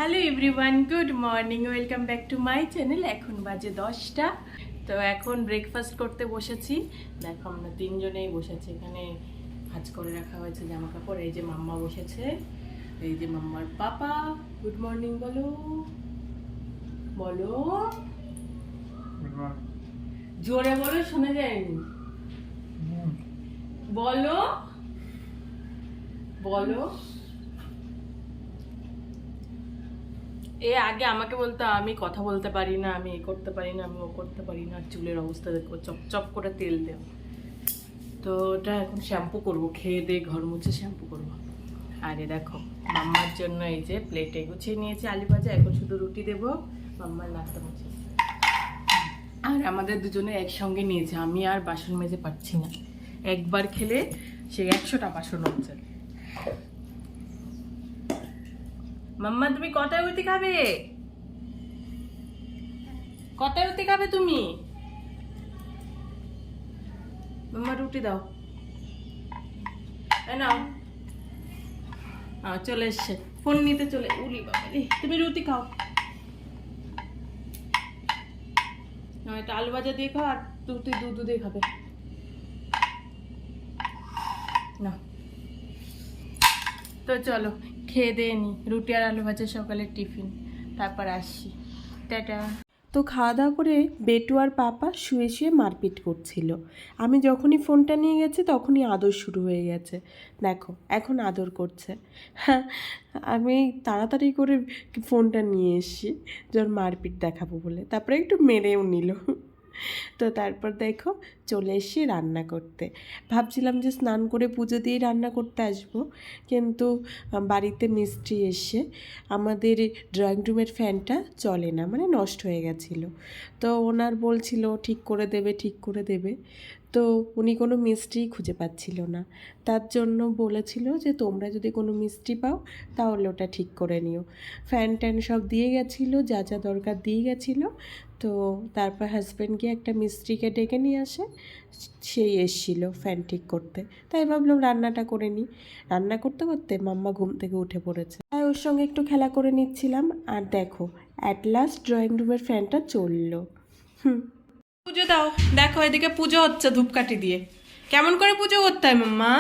Hello everyone, good morning, welcome back to my channel. এখন বাজে 10টা। তো এখন ব্রেকফাস্ট করতে বসেছি। দেখো আমরা তিনজনেই বসেছি। এখানে ভাঁজ করে রাখা হয়েছে জামা কাপড়। এই যে মাম্মা বসেছে, এই যে মাম্মার পাপা। গুড মর্নিং বলো, বলো জোরে বলো, শোনা যায়নি। বলো বলো। এ আগে আমাকে বলতো আমি কথা বলতে পারি না, আমি এ করতে পারি না, আমি ও করতে পারি না। চুলের অবস্থা দেখো, চপচপ করে তেল দেও। তো ওটা এখন শ্যাম্পু করব, খেয়ে দিয়ে ঘর মুছে শ্যাম্পু করব। আরে দেখো মাম্মার জন্য এই যে প্লেটে গুছিয়ে নিয়েছি আলু ভাজা। এখন শুধু রুটি দেবো, মাম্মার নাস্তা মুছে। আর আমাদের দুজনে একসঙ্গে নিয়েছে। আমি আর বাসন মেজে পাচ্ছি না, একবার খেলে সে 100টা বাসন হচ্ছে। মাম্মা তুমি কটায় রুটি খাবে? কটায় রুটি খাবে তুমি? মাম্মা রুটি দাও। নাও। চলে এসছে, ফোন নিতে চলে। উলি বাবা, তুমি রুটি খাও। এটা আলু ভাজা দিয়ে খাও, আর রুটি দুধ দিয়ে খাবে না। তো চলো খেয়ে দিয়ে নি, রুটি আর আলু ভাজা সকালের টিফিন, তারপর আসছি। টাটা। তো খাওয়া দাওয়া করে বেটু আর পাপা শুয়ে শুয়ে মারপিট করছিল। আমি যখনই ফোনটা নিয়ে গেছি তখনই আদর শুরু হয়ে গেছে। দেখো এখন আদর করছে। হ্যাঁ, আমি তাড়াতাড়ি করে ফোনটা নিয়ে এসেছি যখন মারপিট দেখাবো বলে, তারপরে একটু মেরেও নিল। তো তারপর দেখো চলে এসেছি রান্না করতে। ভাবছিলাম যে স্নান করে পুজো দিয়ে রান্না করতে আসবো, কিন্তু বাড়িতে মিস্ত্রি এসে আমাদের ড্রয়িং রুমের ফ্যানটা চলে না, মানে নষ্ট হয়ে গেছিলো। তো ওনার বলছিল ঠিক করে দেবে, ঠিক করে দেবে। তো উনি কোনো মিস্ত্রি খুঁজে পাচ্ছিল না। তার জন্য বলেছিল যে তোমরা যদি কোনো মিস্ত্রি পাও তাহলে ওটা ঠিক করে নিও। ফ্যান ট্যান সব দিয়ে গেছিলো, যা যা দরকার দিয়ে গেছিলো। তো তারপর হাজব্যান্ড গিয়ে একটা মিস্ত্রিকে ডেকে নিয়ে আসে, সেই এসেছিলো ফ্যান ঠিক করতে। তাই ভাবলাম রান্নাটা করে নিই। রান্না করতে করতে মাম্মা ঘুম থেকে উঠে পড়েছে, তাই ওর সঙ্গে একটু খেলা করে নিচ্ছিলাম। আর দেখো অ্যাট লাস্ট ড্রয়িং রুমের ফ্যানটা চললো। পুজো দাও। দেখো এদিকে পুজো হচ্ছে ধূপকাঠি দিয়ে। কেমন করে পুজো করতে হয় মাম্মা?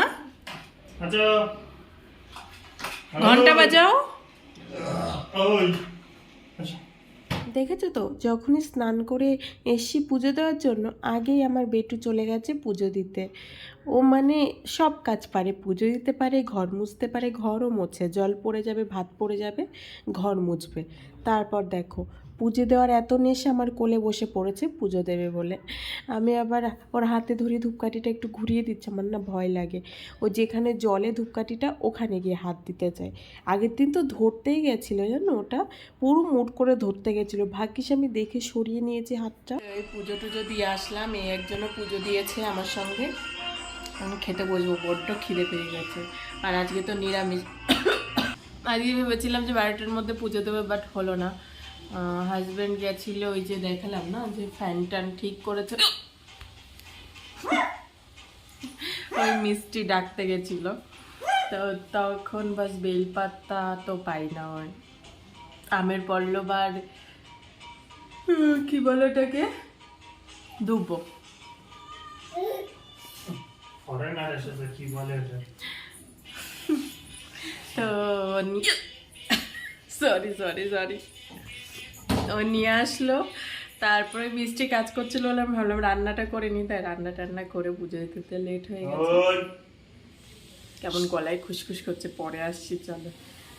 ঘন্টা বাজাও। দেখেছো তো, যখনই স্নান করে এসছি পুজো দেওয়ার জন্য, আগেই আমার বেটু চলে গেছে পুজো দিতে। ও মানে সব কাজ পারে, পুজো দিতে পারে, ঘর মুছতে পারে, ঘরও মোছে। জল পড়ে যাবে, ভাত পড়ে যাবে, ঘর মুছবে। তারপর দেখো পুজো দেওয়ার এত নেশা, আমার কোলে বসে পড়েছে পুজো দেবে বলে। আমি আবার ওর হাতে ধরে ধূপকাঠিটা একটু ঘুরিয়ে দিচ্ছি, আমার না ভয় লাগে। ও যেখানে জলে ধূপকাঠিটা ওখানে গিয়ে হাত দিতে চায়। আগের দিন তো ধরতেই গেছিলো, জানো, ওটা পুরো মুট করে ধরতে গেছিলো। ভাগ্যিস আমি দেখে সরিয়ে নিয়েছি হাতটা। এই পুজো টুজো দিয়ে আসলাম, এই একজনও পুজো দিয়েছে আমার সঙ্গে। আমি খেতে বসবো, বড্ড খিদে পেয়ে গেছে। আর আজকে তো নিরামিষ। আজকে ভেবেছিলাম যে 12টার মধ্যে পুজো দেবে, বাট হলো না। হাজব্যান্ড গেছিল, ওই যে দেখালাম না যে ফ্যান ট্যান ঠিক করেছে, ওই মিষ্টি ডাকতে গেছিল। তো তখন বাস বেলপাতা তো পাই না, ওই আমের পল্লব আর কি বলে ওটাকে, দুব্বো। তো সরি সরি সরি, ও নিয়ে আসলো। তারপরে মিষ্টি কাজ করছিল বলে আমি ভাবলাম রান্নাটা করে নিই, তাই রান্না টান্না করে পুজো দিতে লেট হয়ে গেছে। কেমন গলায় খুশখুশ করছে, পরে আসছি। চলো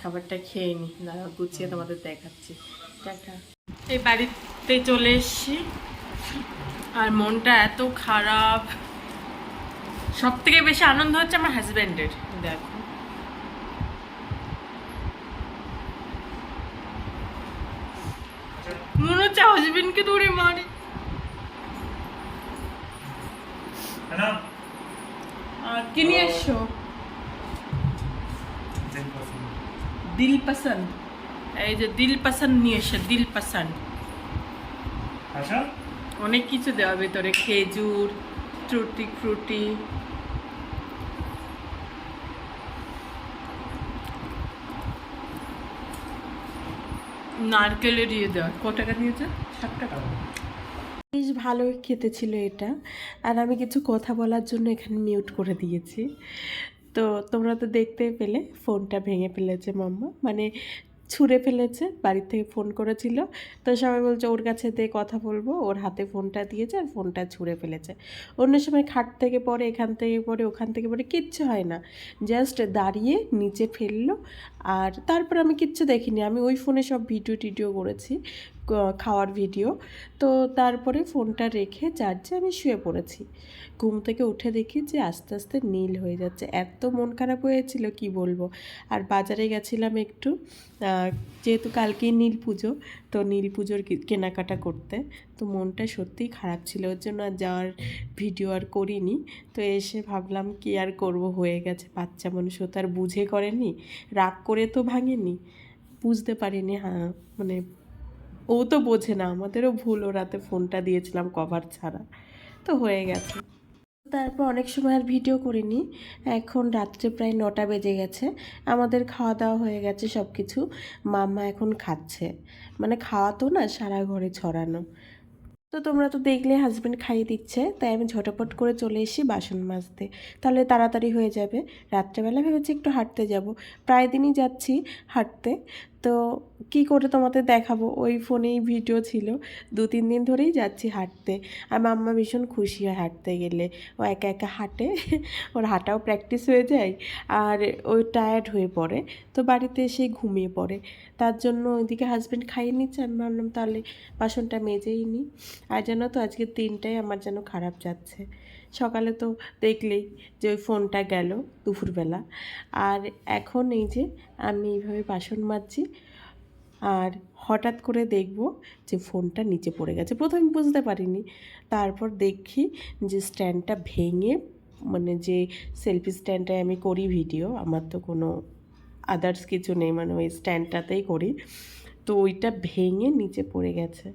খাবারটা খেয়ে নিই, দাঁড়া গুছিয়ে তোমাদের দেখাচ্ছি। টাটা। এই বাড়িতে চলে এসছি, আর মনটা এত খারাপ। সব থেকে বেশি আনন্দ হচ্ছে আমার হাজব্যান্ডের। দেখো মনে হচ্ছে হাজবেন্ডকে ধরে মারি। আর কি নিয়ে এসছো? দিল পছন্দ। এই যে দিল পছন্দ নিয়ে এসো, দিল পছন্দ। অনেক কিছু দেওয়া ভেতরে, খেজুর, টুটি ফ্রুটি। নারকেলের দিয়ে দেওয়া কত টাকা দিয়েছে? 7 টাকা। বেশ ভালোই খেতে ছিল এটা। আর আমি কিছু কথা বলার জন্য এখানে মিউট করে দিয়েছি। তো তোমরা তো দেখতেই পেলে ফোনটা ভেঙে ফেলেছে মাম্মা, মানে ছুঁড়ে ফেলেছে। বাড়ির থেকে ফোন করেছিল, তো সবাই বলছে ওর কাছে দিয়ে কথা বলবো, ওর হাতে ফোনটা দিয়েছে আর ফোনটা ছুঁড়ে ফেলেছে। অন্য সময় খাট থেকে পড়ে, এখান থেকে পড়ে, ওখান থেকে পড়ে, কিচ্ছু হয় না, জাস্ট দাঁড়িয়ে নিচে ফেললো। আর তারপর আমি কিচ্ছু দেখিনি, আমি ওই ফোনে সব ভিডিও টিডিও করেছি, খাওয়ার ভিডিও। তো তারপরে ফোনটা রেখে চার্জে আমি শুয়ে পড়েছি। ঘুম থেকে উঠে দেখি যে আস্তে আস্তে নীল হয়ে যাচ্ছে, এত মন খারাপ হয়েছিল কি বলবো। আর বাজারে গেছিলাম একটু, যেহেতু কালকেই নীল পুজো, তো নীল পুজোর কেনাকাটা করতে। তো মনটা সত্যিই খারাপ ছিল, ওর জন্য আর যাওয়ার ভিডিও আর করিনি। তো এসে ভাবলাম কি আর করব, হয়ে গেছে, বাচ্চা মানুষ, ও তো আর বুঝে করেনি, রাগ করে তো ভাঙেনি, বুঝতে পারিনি। হ্যাঁ মানে ও তো বোঝে না, আমাদেরও ভুল, ও রাতে ফোনটা দিয়েছিলাম কভার ছাড়া, তো হয়ে গেছে। তারপর অনেক সময় আর ভিডিও করিনি। এখন রাত্রে প্রায় 9টা বেজে গেছে, আমাদের খাওয়া দাওয়া হয়ে গেছে সব কিছু। মাম্মা এখন খাচ্ছে, মানে খাওয়া তো না, সারা ঘরে ছড়ানো। তো তোমরা তো দেখলে হাজব্যান্ড খাইয়ে দিচ্ছে, তাই আমি ঝটাপট করে চলে এসেছি বাসন মাজতে, তাহলে তাড়াতাড়ি হয়ে যাবে। রাত্রেবেলা ভেবেছি একটু হাঁটতে যাব, প্রায় দিনই যাচ্ছি হাঁটতে। তো কি করে তোমাদের দেখাবো, ওই ফোনেই ভিডিও ছিল, 2-3 দিন ধরেই যাচ্ছি হাঁটতে। আর মাম্মা ভীষণ খুশি হয় হাঁটতে গেলে, ও একা একা হাঁটে, ওর হাঁটাও প্র্যাকটিস হয়ে যায়, আর ওই টায়ার্ড হয়ে পড়ে, তো বাড়িতে এসে ঘুমিয়ে পড়ে। তার জন্য ওইদিকে হাজব্যান্ড খাইয়ে নিচ্ছে, আমি ভাবলাম তাহলে বাসনটা মেজেই নিই। আর জানো তো আজকের দিনটাই আমার যেন খারাপ যাচ্ছে। সকালে তো দেখলেই যে ওই ফোনটা গেল দুপুরবেলা, আর এখন এই যে আমি এইভাবে বাসন মাজছি, আর হঠাৎ করে দেখব যে ফোনটা নিচে পড়ে গেছে। প্রথমে বুঝতে পারিনি, তারপর দেখি যে স্ট্যান্ডটা ভেঙে, মানে যে সেলফি স্ট্যান্ডটায় আমি করি ভিডিও, আমার তো কোনো আদার্স কিছু নেই, মানে ওই স্ট্যান্ডটাতেই করি, তো ওইটা ভেঙে নিচে পড়ে গেছে।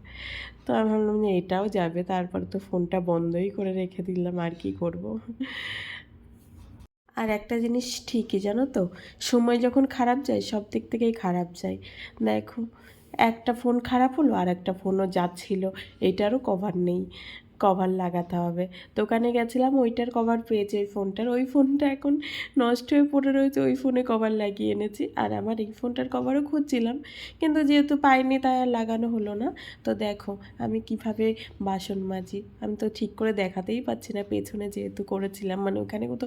তো আমি ভাবলাম যে এটাও যাবে, তারপরে তো ফোনটা বন্ধই করে রেখে দিলাম, আর কি করব। আর একটা জিনিস ঠিকই জানো তো, সময় যখন খারাপ যায় সব দিক থেকেই খারাপ যায়। দেখো, একটা ফোন খারাপ হলো, আর একটা ফোনও যাচ্ছিল, এটারও কভার নেই, কভার লাগাতে হবে। দোকানে গেছিলাম, ওইটার কভার পেয়েছি, ওই ফোনটার, ওই ফোনটা এখন নষ্ট হয়ে পড়ে রয়েছে, ওই ফোনে কভার লাগিয়ে এনেছি। আর আমার এই ফোনটার কভারও খুঁজছিলাম, কিন্তু যেহেতু পাইনি তাই আর লাগানো হলো না। তো দেখো আমি কিভাবে বাসন মাজি, আমি তো ঠিক করে দেখাতেই পাচ্ছি না, পেছনে যেহেতু করেছিলাম, মানে ওখানে কত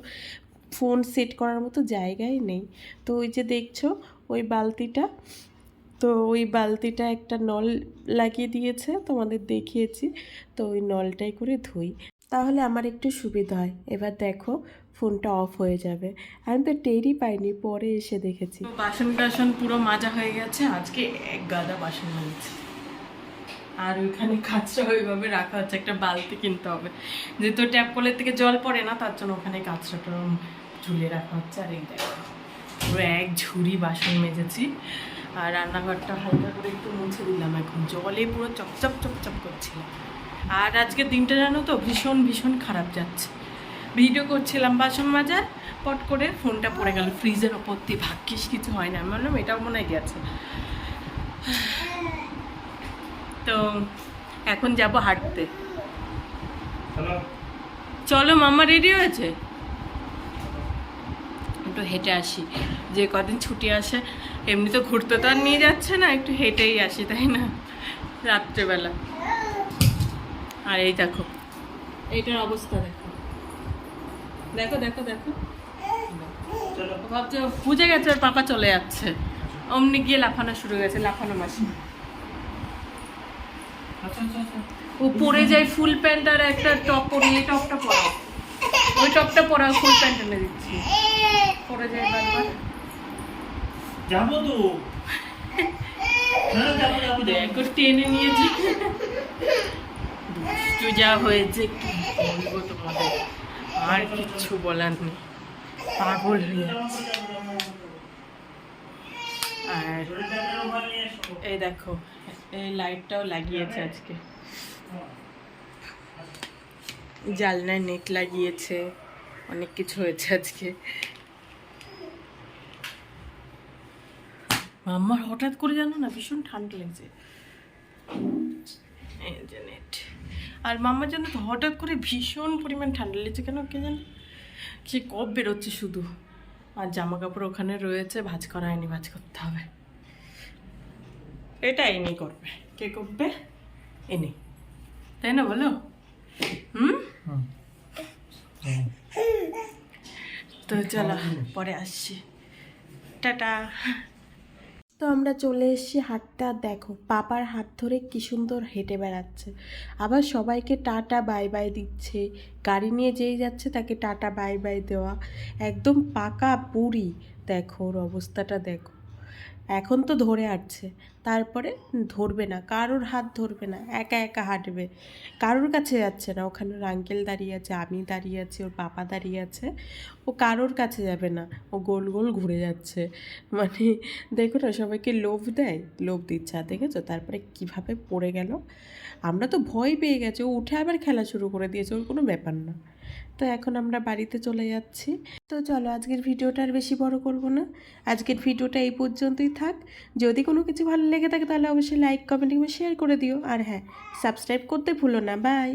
ফোন সেট করার মতো জায়গাই নেই। তো ওই যে দেখছো ওই বালতিটা, তো ওই বালতিটা একটা নল লাগিয়ে দিয়েছে, তোমাদের দেখিয়েছি, তো ওই নলটাই করে ধুই, তাহলে আমার একটু সুবিধা হয়। এবার দেখো ফোনটা অফ হয়ে যাবে, আমি তো টেরই পাইনি, পরে এসে দেখেছি। তো বাসন টাসন পুরো মাজা হয়ে গেছে, আজকে এক গাদা বাসন মাজছি। আর ওইখানে কাঁচটা ওইভাবে রাখা হচ্ছে, একটা বালতি কিনতে হবে, যেহেতু ট্যাপ কলের থেকে জল পড়ে না, তার জন্য ওখানে কাঁচটা ঝুলিয়ে রাখা হচ্ছে। আর এই দেখো পুরো এক ঝুড়ি বাসন মেজেছি, আর রান্নাঘরটা হালকা করে একটু মুছে দিলাম, এখন জলে পুরো চপচপ চপচপ করছিল। আর আজকের দিনটা জানো তো ভীষণ ভীষণ খারাপ যাচ্ছে। ভিডিও করছিলাম বাসন মাজার, পট করে ফোনটা পড়ে গেল ফ্রিজের ওপর দিয়ে, ভাগ্যিস কিছু হয় না, আমি বললাম এটাও মনে হয় গেছে। তো এখন যাব হাঁটতে। চলো মাম্মা রেডি হয়েছে, একটু হেঁটে আসি, যে কদিন ছুটি আসে, এমনি তো ঘুরতে তো আর নিয়ে যাচ্ছে না, একটু হেঁটেই আসি তাই না রাত্রেবেলা। আর এই দেখো এইটার অবস্থা দেখো, দেখো দেখো দেখো, ভাবছো বুঝে গেছে ওর পাপা চলে যাচ্ছে, অমনি গিয়ে লাফানো শুরু হয়েছে, লাফানো মাসি। ও পরে যায় ফুল প্যান্ট আর একটা টপ পরে, এই টপটা পরাও, ওই টপটা পরাও, ফুল প্যান্ট এনে দিচ্ছি, পরে যায় বারবার। যাবো তো, দেখো টেনে নিয়েছে, দুষ্টু যা হয়েছে কি বলবো তোমাদের, আর কিচ্ছু বলার নেই, পাগল হয়ে যাচ্ছে। আর এই দেখো এই লাইটটাও লাগিয়েছে আজকে, জানলায় নেট লাগিয়েছে, অনেক কিছু হয়েছে আজকে। আমার হঠাৎ করে জানো না ভীষণ ঠান্ডা লাগছে, এই যে নেট। আর মাম্মার জন্য তো হঠাৎ করে ভীষণ পরিমাণ ঠান্ডা লেগেছে, কেন কে জানে, সে কফ বেরোচ্ছে শুধু। আর জামা কাপড় ওখানে রয়েছে, ভাঁজ করা হয়নি, ভাঁজ করতে হবে। এটা এনে করবে, কে করবে? এনে, তাই না বলো? হুম, তো চলো পরে আসছি, টাটা। তো আমরা চলে এসেছি হাঁটতে, আর দেখো পাপার হাত ধরে কি সুন্দর হেঁটে বেড়াচ্ছে, আবার সবাইকে টাটা বাই বাই দিচ্ছে, গাড়ি নিয়ে যেই যাচ্ছে তাকে টাটা বাই বাই দেওয়া, একদম পাকা বুড়ি। দেখো ওর অবস্থাটা দেখো, এখন তো ধরে হাঁটছে, তারপরে ধরবে না, কারোর হাত ধরবে না, একা একা হাঁটবে, কারোর কাছে যাচ্ছে না। ওখানে ওর আঙ্কেল দাঁড়িয়ে আছে, আমি দাঁড়িয়ে আছি, ওর পাপা দাঁড়িয়ে আছে, ও কারোর কাছে যাবে না, ও গোল গোল ঘুরে যাচ্ছে। মানে দেখো না, সবাইকে লোভ দেয়, লোভ দিচ্ছে। আর দেখেছো তারপরে কিভাবে পড়ে গেল, আমরা তো ভয় পেয়ে গেছি, ও উঠে আবার খেলা শুরু করে দিয়েছে, ওর কোনো ব্যাপার না। তো এখন আমরা বাড়িতে চলে যাচ্ছি। তো চলো আজকের ভিডিওটা আর বেশি বড় করব না, আজকের ভিডিওটা এই পর্যন্তই থাক। যদি কোনো কিছু ভালো লেগে থাকে তাহলে অবশ্যই লাইক কমেন্ট এবং শেয়ার করে দিও, আর হ্যাঁ, সাবস্ক্রাইব করতে ভুলো না। বাই।